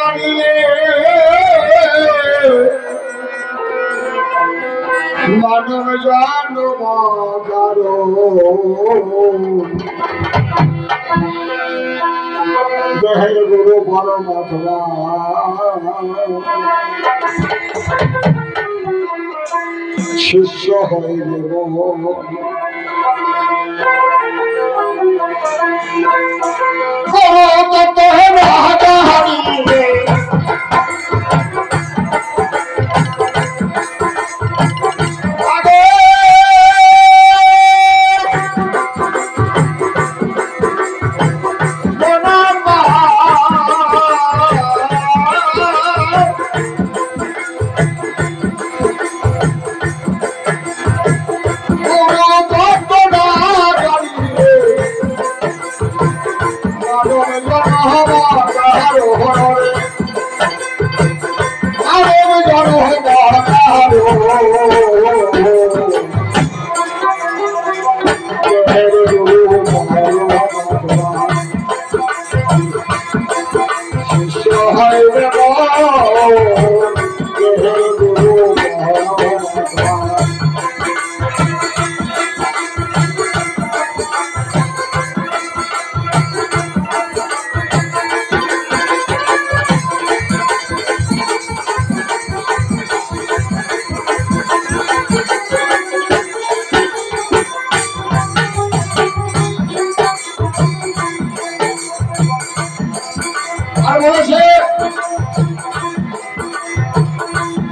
দাঁড়িয়ে মানব জানো মাগারো দেহের গুরু বড় মাথা শিষ্য হয়ে দেব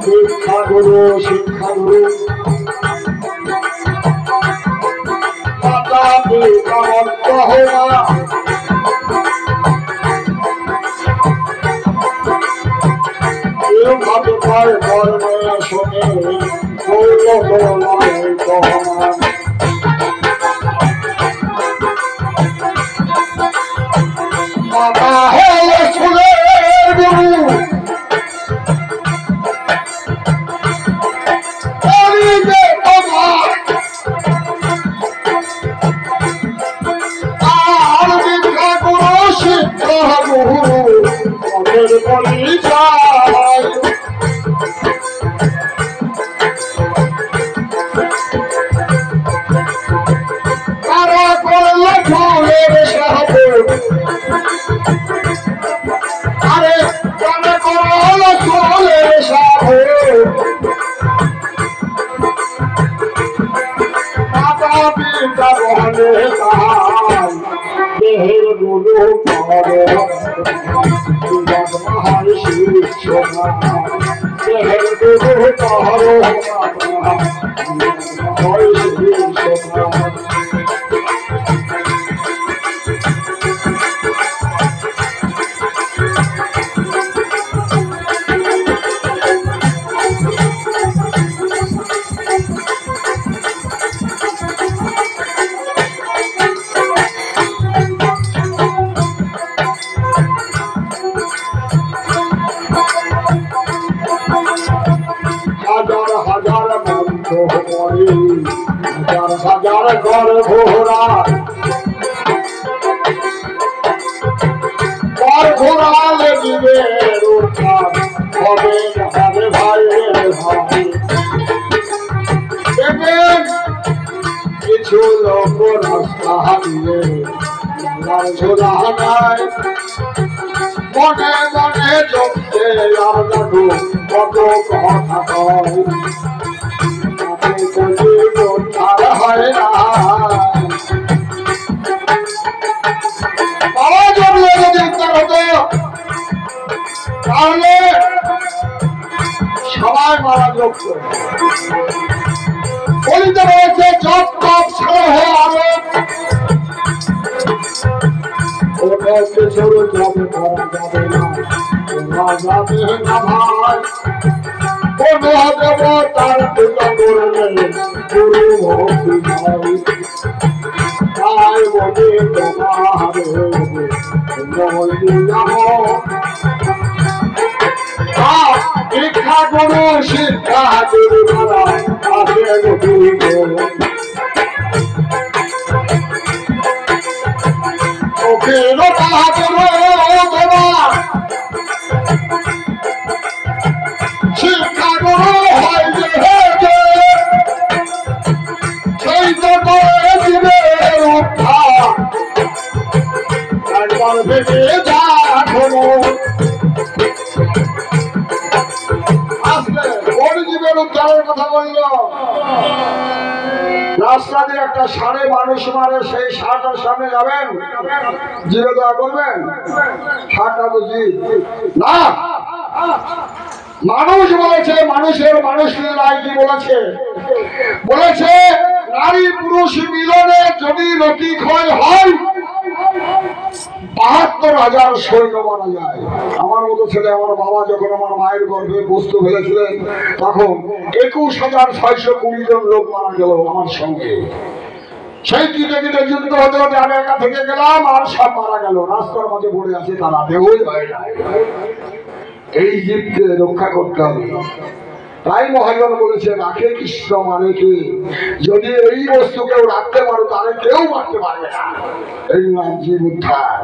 শিক্ষাগুরু শিক্ষাগুরু মাতা পিতা মন্ত হওয়া ভাবে পায় কর্মে শোনে মাতা হলে সুরের গুরু দেহের গুরু দেহের গুরু হাজার ঘর ঘোরা ঘর ঘোরালে দিবে হবে হবে ভাই ভাই দেখবেন কিছু লোক রাস্তা হারিয়ে ঝোলা নাই মনে মনে জমতে আর দেখো কত কথা কয় হয় না বাবা জমলে যদি উত্তর হতো তাহলে সবাই মারা যোগ বলিতে রয়েছে জপ তপ ছেড়ে হয়ে আলো ছোট যাবে করা যাবে না যাবে না ভাই তার পূজা করলে গুরু ভক্তি ভাই তাই বলে তোমার শিক্ষা গুরু শিক্ষা গুরু দ্বারা ভেবে যা এখনো আসলে জীবের উদ্ধারের কথা বলল। রাস্তা দিয়ে একটা ষাঁড়ে মানুষ মারে, সেই ষাঁড়টার সামনে যাবেন, জীবে দয়া করবেন? ষাঁড়টা তো জীব না। মানুষ বলেছে, মানুষের মানুষ লীলায় কি বলেছে? বলেছে নারী পুরুষ মিলনে যদি রতিক্ষয় হয় ৭২,০০০ সৈন্য মারা যায়। আমার মতো ছেলে, আমার বাবা যখন আমার মায়ের গর্ভে বস্তু ফেলেছিলেন তখন ২১,৬২০ জন লোক মারা গেল আমার সঙ্গে। সেই কিটে কিটে যুদ্ধ হতে হতে আমি একা থেকে গেলাম, আর সব মারা গেল, রাস্তার মাঝে পড়ে আছে, তারা দেহই হয় না। এই জীবকে রক্ষা করতে হবে। তাই মহাজন বলেছে রাখে কৃষ্ণ মানে কি? যদি এই বস্তু কেউ রাখতে পারো তাহলে কেউ মারতে পারবে না। এই নাম জীব উদ্ধার।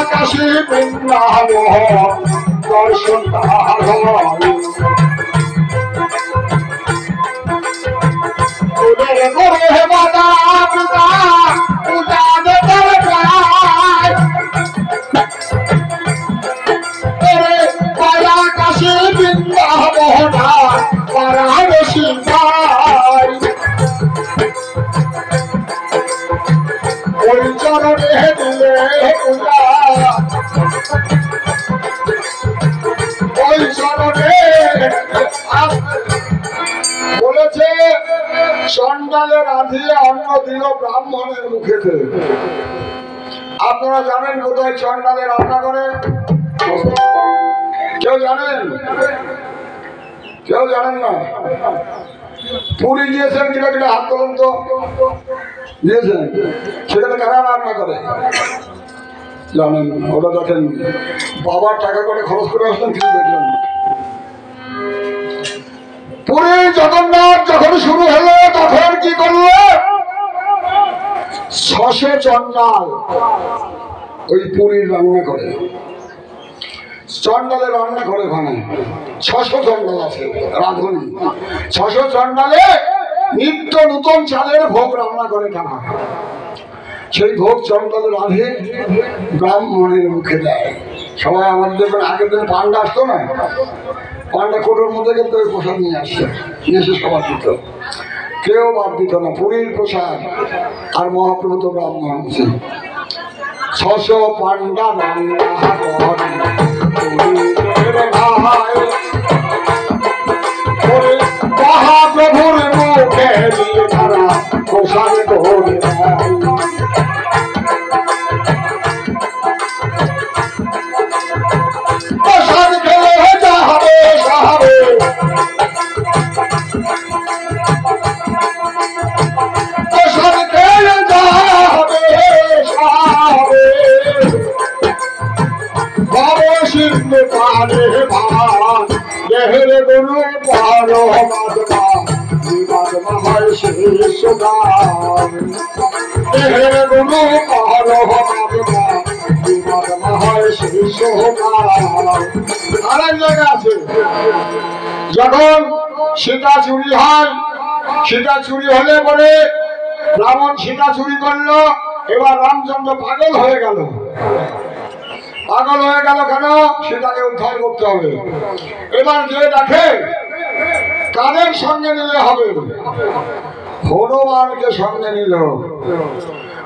আকাশে দর্শন বলেছে চণ্ডালে রাঁধিয়ে অন্ন দিল ব্রাহ্মণের মুখেতে। আপনারা জানেন কোথায় চণ্ডালে রান্না করে? কেউ জানেন? কেউ জানেন না? পুরী গিয়েছেন কিনা কিনা হাত তোলেন তো। দিয়েছেন? সেখানে কারা রান্না করে জানেন? ওটা দেখেন, বাবার টাকা করে খরচ করে আসলেন, কিছু দেখলেন। পুরী জগন্নাথ যখন শুরু হলো তখন কি করলো? ৬০০ চণ্ডাল ওই পুরীর রান্না করে, চণ্ডালে রান্না করে। ওখানে ৬০০ চণ্ডাল আছে রাঁধুনি। ৬০০ চণ্ডালে নিত্য নূতন চালের ভোগ রান্না করে তারা। সেই ভোগ চণ্ডালে রাঁধে ব্রাহ্মণের মুখে দেয়। সবাই আমাদের দেখবেন আগের দিন পান্ডা আসতো না, পান্ডা কোটোর মধ্যে কিন্তু ওই প্রসাদ নিয়ে আসছে, নিয়ে এসে সবার দিত, কেউ বাদ দিত না। পুরীর প্রসাদ আর মহাপ্রভু তো ব্রাহ্মণ আছে। ৬০০ পান্ডা মহাপ্রভুর মুখে দিয়ে তারা প্রসাদ করে বাবা সিন্ধু পারে ভান দেহের গুরু পারো মাদমা বিমাদমা হয় শিশুদান দেহের গুরু পারো মাদমা বিমাদমা হয় শিশুদান। আরেক জায়গা আছে, যখন সীতা চুরি হয়, সীতা চুরি হলে পরে রাবণ সীতা চুরি করলো, এবার রামচন্দ্র পাগল হয়ে গেল। পাগল হয়ে গেল কেন? সীতাকে উদ্ধার করতে হবে। এবার যে দেখে কাদের সঙ্গে নিলে হবে? হনুমানকে সঙ্গে নিল।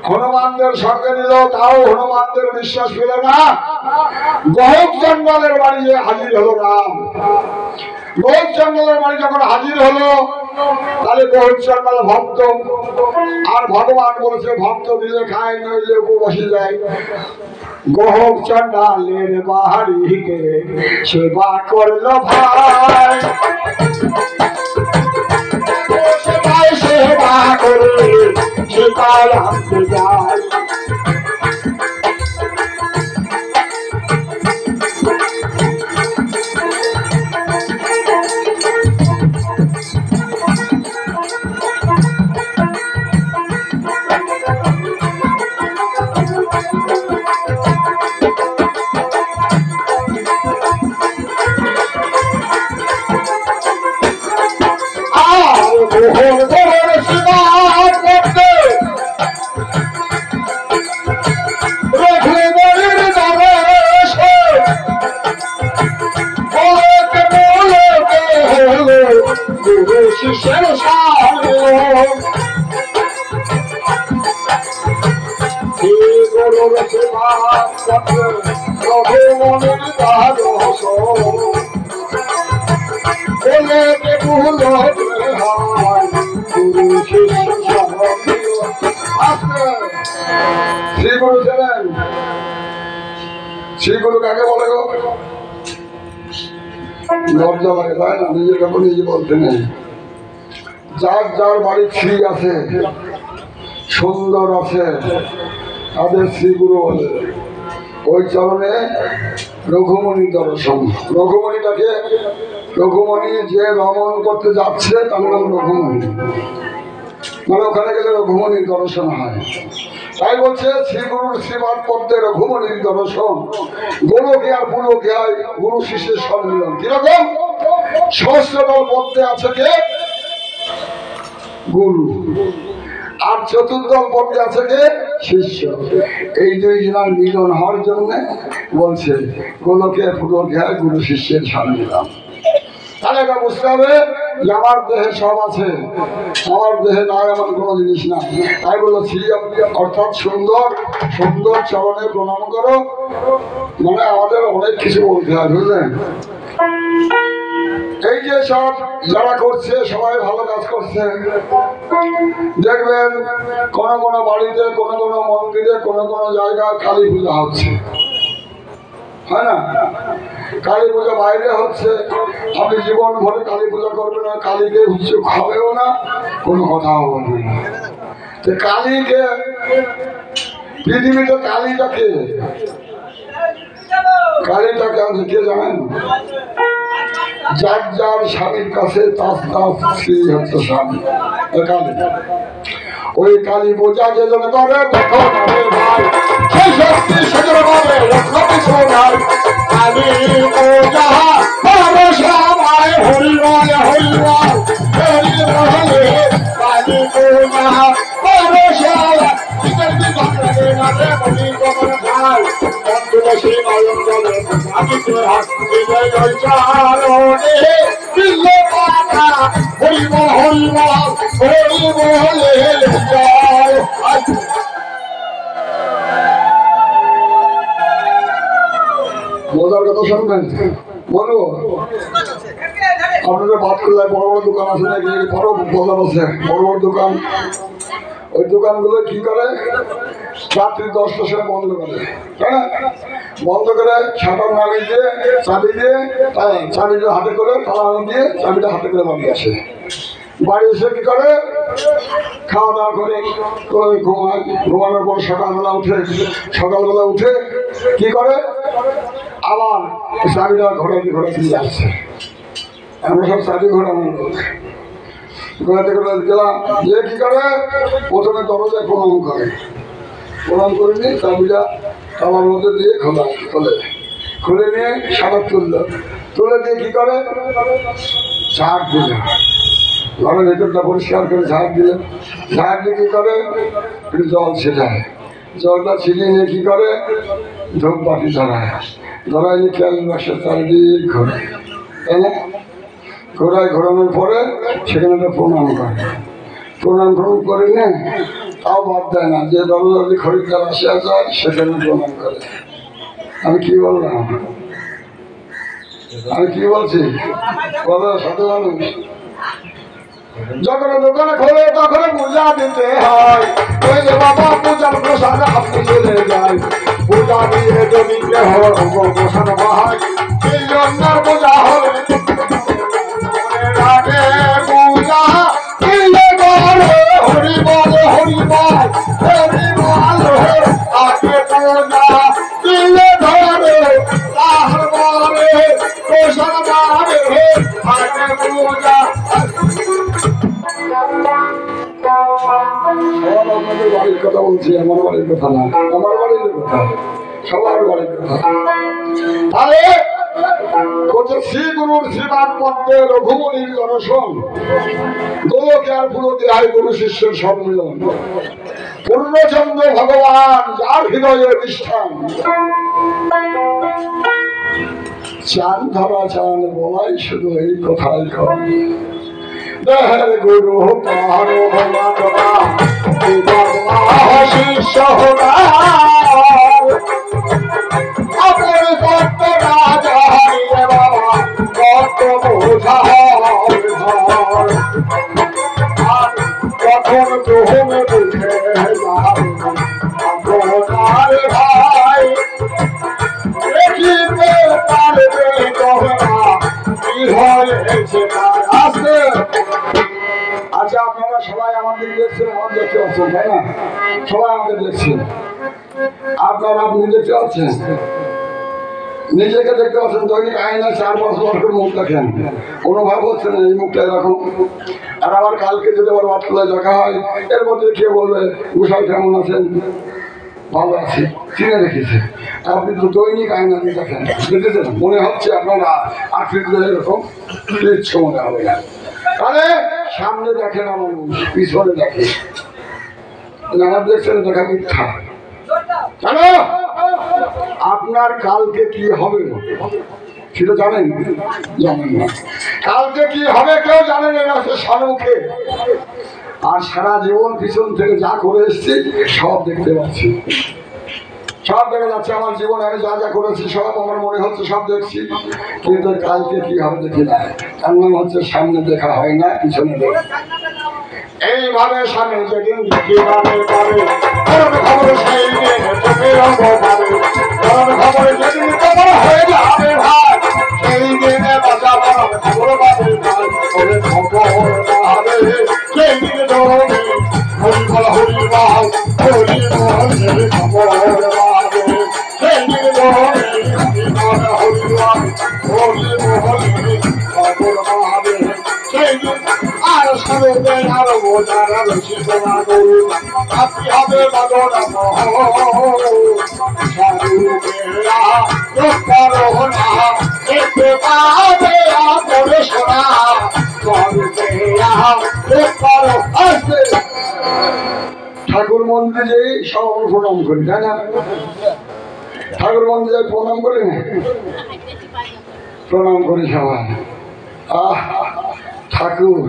হনুমানদের সঙ্গে নিল, তাও হনুমানদের বিশ্বাস পেল না। গহক জঙ্গলের বাড়ি হাজির হলো রাম। গহক জঙ্গলের বাড়ি যখন হাজির হলো, তাহলে গহক জঙ্গল ভক্ত, আর ভগবান বলেছে ভক্ত দিলে খায়, নইলে উপবাসী যায়। গহক জঙ্গলের বাড়িতে সেবা করলো ভাই, সেবা করে সেবায় আনতে যায়। শ্রীগুরু কাকে বলে গো? লজ্জা লাগে তাই না? নিজের কাপড় নিজে বলতে নেই। যার যার বাড়ির শ্রী আছে, সুন্দর আছে, তাদের শ্রীগুরু বলে। ওই চরণে রঘুমণি দর্শন। রঘুমণিটাকে, রঘুমণি যে রমণ করতে যাচ্ছে তার নাম রঘুমণি, মানে ওখানে গেলে রঘুমণির দর্শন হয়। তাই বলছে শ্রীগুরুর শ্রীবাদ পদ্মে রঘুমণির দর্শন, গোলকে আর পুলকে হয় গুরু শিষ্যের সম্মিলন। কিরকম? সহস্রদল পদ্মে আছে কে? গুরু। আর চতুর্দল পদ্মে আছে কে? শিষ্য। এই দুই জনের মিলন হওয়ার জন্য বলছে গোলকে পুলকে হয় গুরু শিষ্যের সম্মিলন। তাহলে এটা বুঝতে হবে যে আমার দেহে সব আছে, আমার দেহে নাই এমন কোনো জিনিস না। তাই বললো শ্রী অর্থাৎ সুন্দর সুন্দর চরণে প্রণাম করো, মানে আমাদের অনেক কিছু বলতে হয়, বুঝলেন? এই যে সব যারা করছে সবাই ভালো কাজ করছে। দেখবেন কোন কোন বাড়িতে, কোন কোন মন্দিরে, কোন কোন জায়গায় কালী পূজা হচ্ছে, হয় না? কালী পূজা বাইরে হচ্ছে। আপনি জীবন ভরে কালী পূজা করবেন না, কালীকে উৎসব খাবেও না, কোনো কথাও বলবেন না। তো কালীকে, পৃথিবীতে কালীটাকে, কালীটাকে আছে কে জানেন? যার যার স্বামীর কাছে তার তার স্ত্রী হচ্ছে স্বামী, কালী। ওই কালী পূজা যে জন করে তখন ভাই সেই শক্তি সেজন হবে লক্ষ্য কিছু নাই। কালী পূজা করো সবাই হরিবল হরিবল হরিবল। কালী পূজা করো সবাই আমি তোর হাত হরিব হরিব হরিব। মজার কথা শুনবেন, বলো আপনাদের বাদ করলে বড় বড় দোকান আছে নাকি? বড় বাজার আছে, বড় বড় দোকান। ওই দোকানগুলো কি করে? রাত্রি 10টার সময় বন্ধ করে, হ্যাঁ, বন্ধ করে শাটার নামিয়ে দিয়ে চাবি দিয়ে, চাবিটা হাতে করে তালা দিয়ে চাবিটা হাতে করে বাড়ি আসে। বাড়ি এসে কি করে? খাওয়া দাওয়া করে ঘুমায়। ঘুমানোর পর সকালবেলা উঠে কি করে? আবার চাবিটা ঘোরাতে যাচ্ছে। আমরা সব চাবি ঘোরানোর লোক। ঘোরাতে গেলাম, যে কি করে প্রথমে দরজায় প্রণাম করে, প্রণাম করে নিয়ে চাবিটা তালার মধ্যে দিয়ে খুলে নিয়ে সাবাত তুলে দিয়ে কি করে ঝাড় দিল, ঘরের ভেতরটা পরিষ্কার করে ঝাড় দিয়ে কি করে একটু জল ছেটায়, জলটা ছিটিয়ে নিয়ে কি করে ধূপবাতি ধরায় নিয়ে খেয়াল বাসার চারিদিক ঘোরে, তাই না? ঘোরানোর পরে সেখানে একটা প্রণাম করে নে, তাও বাদ দেয় না যে দরজাদি খরিদ্দার আসিয়া যায় সেখানে প্রণাম করে। আমি কি বললাম? আমি কি বলছি? সাথে মানুষ যখন দোকানে খোলে তখন পূজা দিতে হয়, ওই যে বাবা পূজার প্রসাদ আপনি চলে যায়, পূজা দিয়ে যদি প্রসাদ হয় সেই জন্য পূজা হবে পূজা হরিবল হরিবল হরিবল আগে পূজা দিলে ধরে তাহার বারে প্রসাদ আগে পূজা। আপনাদের বাড়ির কথা বলছি, আমার বাড়ির কথা না, আমার বাড়ির কথা, সবার বাড়ির কথা। তাহলে শ্রী গুরুর শ্রীবাদ পদ্মে রঘুমণির দর্শন, গোলকে আর পুরোতে আয় গুরু শিষ্যের সম্মিলন, পূর্ণচন্দ্র ভগবান যার হৃদয়ের নিষ্ঠান, চান ধরা চান বলাই শুধু এই কথাই কর, দেহের গুরু তার শিষ্য অপরিপত্ত রাজা বাবা কত বোঝা কখন তুমি বুঝে ভাই দেখিতে পারবে কহনা কি হয়েছে তার আসবে। আচ্ছা, আপনারা সবাই আমাদের দেখছেন, আমার দেখতে পাচ্ছেন, তাই না? সবাই আমাদের দেখছেন, আপনি দেখতে পাচ্ছেন, নিজেকে দেখতে পাচ্ছেন, দৈনিক আয়না 4-5 বার করে মুখ দেখেন, অনুভব হচ্ছে না এই মুখটা এরকম। আর আবার কালকে যদি আবার বাতলায় দেখা হয়, এর মধ্যে কেউ বলবে গোসাই কেমন আছেন? ভালো আছি, চিনে রেখেছে। আপনি তো দৈনিক আয়না দিয়ে দেখেন, দেখেছেন, মনে হচ্ছে আপনারা আকৃতি এরকম কিচ্ছু মনে হবে না। তাহলে সামনে দেখে না মানুষ, পিছনে দেখে, আমার দেখছেন দেখা মিথ্যা। কেন? আপনার কালকে কি হবে সেটা জানেন? জানেন না। কালকে কি হবে কেউ জানেন না, সে সম্মুখে। আর সারা জীবন পিছন থেকে যা করে এসছি সব দেখতে পাচ্ছি, সব দেখা যাচ্ছে। আমার জীবনে আমি যা যা করেছি সব আমার মনে হচ্ছে সব দেখছি, কিন্তু কালকে কি হবে দেখি না। তার নাম হচ্ছে সামনে দেখা হয় না, পিছনে দেখা। এইভাবে সামনে যেদিন দেখি খবর সেই দিন খবর যেদিন খবর হয়ে যাবে ভাই, সেই দিনে বাঁচা খবর পাবে খবর হবে সেই দিনে ধরবে হরিবল হরিবল হরিবল খবর পাবে সেই দিনে ধরবে হরিবল হরিবল হরিবল খবর পাবে সেই দিন। আর সরবে আর বোঝার শিখনা করু আপনি হবে বাদনা দেখতে পাবে আপরে সোনা আসবে। ঠাকুর মন্দিরে সব প্রণাম করি, তাই না? ঠাকুর মন্দিরে প্রণাম করি না, প্রণাম করি সবাই। ঠাকুর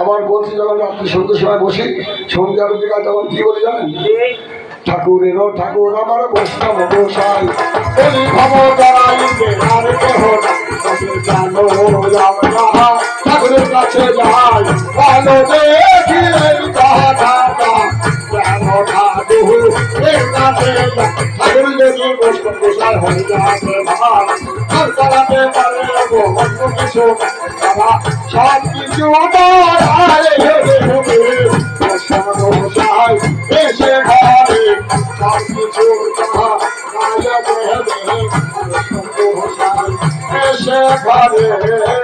আবার বলছি, যখন রাত্রি সন্ধ্যের সময় বসি সন্ধ্যা আরতি গায়, তখন কি বলি জানেন? ঠাকুরেরও ঠাকুর আমার বৈষ্ণব গোসাই বলি ঠাকুরের কাছে যাই ভালো দেখি ঠাকুর যদি বৈষ্ণব গোসাই হয়ে যাবে আর চালাতে পারে কিছু সব কিছু এসে ঘরে সব কিছু দেখা রে